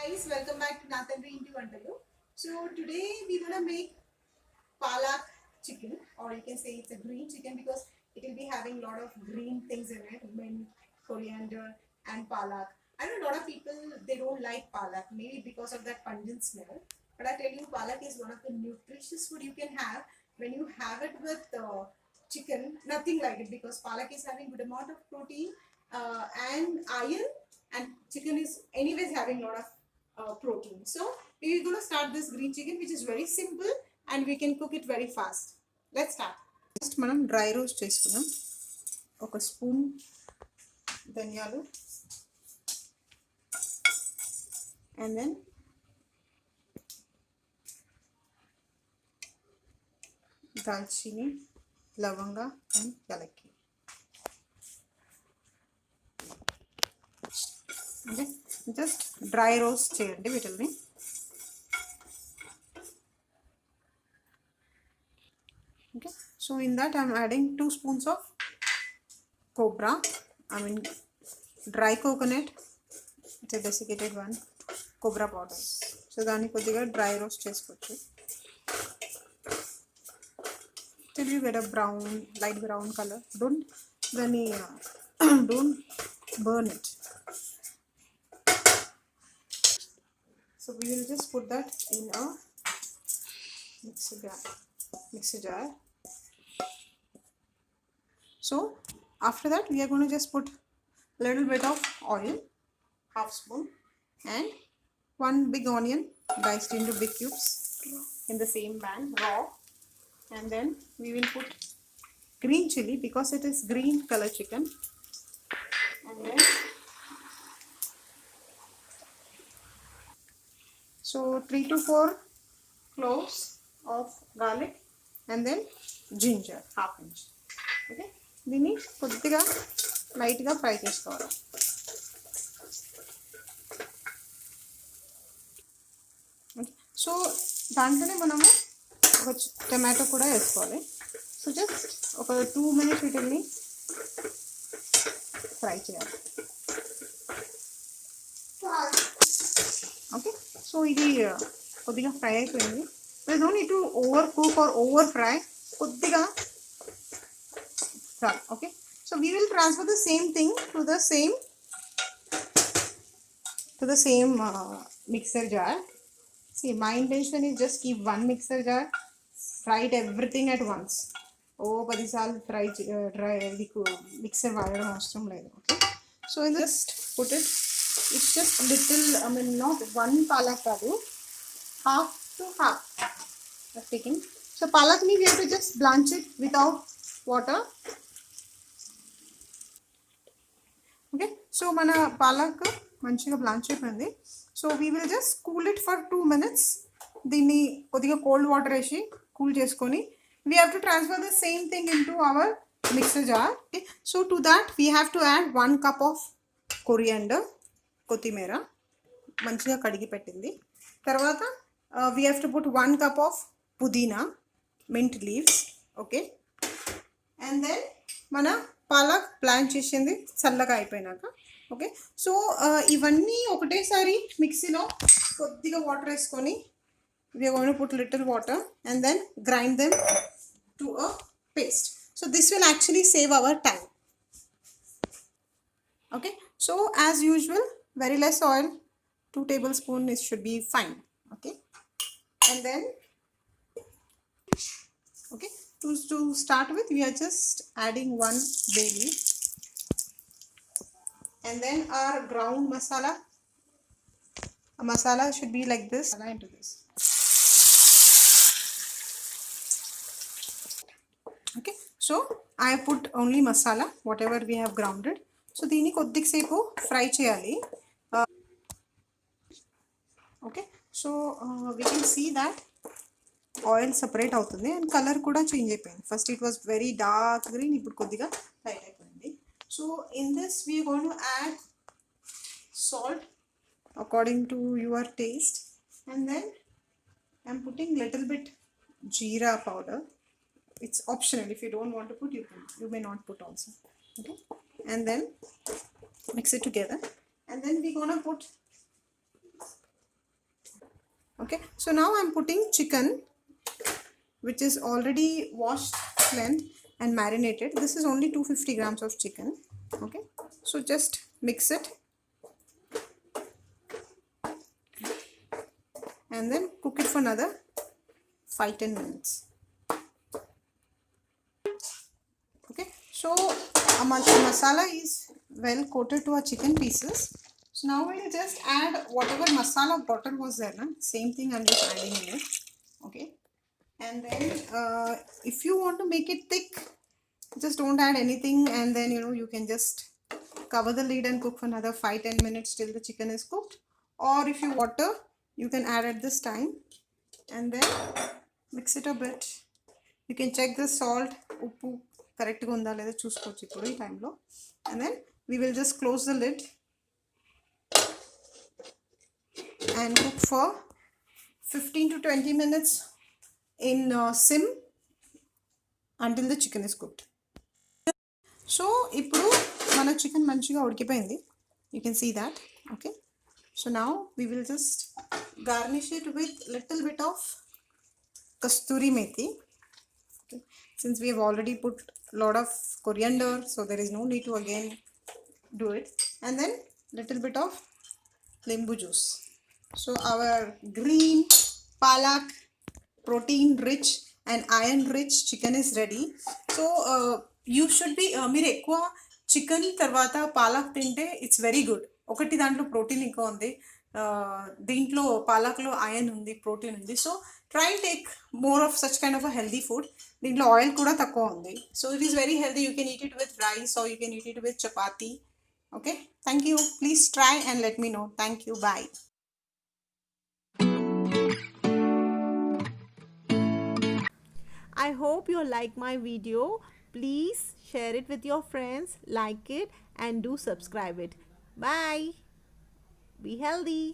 Guys, welcome back to Nathan Inti Vantalu. So today we're gonna make palak chicken, or you can say it's a green chicken because it will be having a lot of green things in it, mint, coriander, and palak. I know a lot of people they don't like palak, maybe because of that pungent smell. But I tell you, palak is one of the nutritious food you can have when you have it with chicken. Nothing like it because palak is having good amount of protein and iron, and chicken is anyways having a lot of protein. So we're gonna start this green chicken, which is very simple and we can cook it very fast. Let's start. First మనం dry roast చేసుకుందాం. ఒక spoon ధనియాలు and then దాల్చిని, లవంగా and యాలక్కి. అంటే just dry roast చేయండి వీటిని. Okay, so in that I'm adding 2 spoons of cobra, dry coconut. It's a desiccated one, cobra powder. So దాన్ని కొద్దిగా డ్రై రోస్ట్ చేసుకోవచ్చు till you get a brown, light brown color. Don't burn it. So we will just put that in a mixer jar. So after that we are going to just put a little bit of oil, half spoon, and 1 big onion diced into big cubes in the same pan, raw. And then we will put green chili because it is green color chicken. And then so 3 to 4 cloves of garlic and then ginger, half inch. Okay, దీన్ని కొద్దిగా లైట్గా fry చేసుకోవాలి. So దాంట్లోనే మనము ఒక tomato కూడా వేసుకోవాలి. So just ఒక 2 minutes వీటిని ఫ్రై చేయాలి. ఓకే, సో ఇది కొద్దిగా ఫ్రై అయిపోయింది. there is no need to over cook or over fry. కొద్దిగా fry. Okay, so we will transfer the same thing to the same mixer jar. See, my intention is just keep one mixer jar, fry it everything at once. Oh, 10 సార్లు fry dry mixer వాడడం అవసరం లేదు. Okay, so in just put it. It's just little, not one palak kaadu, half to half of taking. So palak ni we have to just blanch it without water. Okay, so mana palak మంచిగా blanch అయిపోయింది. So we will just cool it for 2 minutes. దీన్ని కొద్దిగా cold water వేసి cool చేసుకొని we have to transfer the same thing into our mixer jar. Okay, so to that we have to add 1 cup of coriander, కొత్తిమీర మంచిగా కడిగి పెట్టింది. తర్వాత we have to put 1 cup of pudina, mint leaves. Okay, and then మన పాలక్ plan చేసింది చల్లగా అయిపోయినాక. ఓకే, సో ఇవన్నీ ఒకటేసారి మిక్సీలో కొద్దిగా వాటర్ వేసుకొని we are going to put little water and then grind them to a paste. So this will actually save our time. Okay, so as usual, very less oil, 2 tablespoons should be fine. Okay, and then okay, to start with we are just adding 1 bay leaf and then our ground masala. A masala should be like this. Into this. Okay, so I put only masala, whatever we have grounded. So దీన్ని కొద్దిసేపు fry చేయాలి. Okay, so we can see that oil separate అవుతుంది and colour కూడా change అయిపోయింది. First it was very dark green, ఇప్పుడు కొద్దిగా light అయిపోయింది. So in this we are going to add salt according to your taste and then I'm putting little bit jeera powder. It's optional. If you don't want to put, you may not put also. Okay, and then mix it together and then we're gonna put Okay, so now I'm putting chicken, which is already washed, cleansed and marinated. This is only 250 grams of chicken. Okay, so just mix it and then cook it for another 5-10 minutes. Okay, so a masala is well coated to our chicken pieces. So now we'll just add whatever masala butter was there, same thing I'm just adding in it. Okay, and then if you want to make it thick, just don't add anything, and then you can just cover the lid and cook for another 5-10 minutes till the chicken is cooked. Or if you water, you can add at this time and then mix it a bit. You can check the salt, uppu correct ga unda leda chuskochu ippudu ee time lo, and then we will just close the lid and cook for 15 to 20 minutes in sim until the chicken is cooked. So ఇప్పుడు మన chicken మంచిగా ఉడికిపోయింది. You can see that. Okay, so now we will just garnish it with little bit of kasturi methi. Okay, since we have already put a lot of coriander, so there is no need to again do it. And then little bit of limbu juice. So our green palak protein rich and iron rich chicken is ready. So you should be మీరు ఎక్కువ chicken తర్వాత పాలక్ తింటే it's very good. ఒకటి దాంట్లో protein ఎక్కువ ఉంది, దీంట్లో పాలక్లో iron ఉంది, ప్రోటీన్ ఉంది. So try take more of such kind of a healthy food. దీంట్లో ఆయిల్ కూడా తక్కువ ఉంది. So it is very healthy. You can eat it with rice or you can eat it with chapati. Okay, thank you. Please try and let me know. Thank you. Bye. I hope you like my video. Please share it with your friends, like it and do subscribe it. Bye. Be healthy.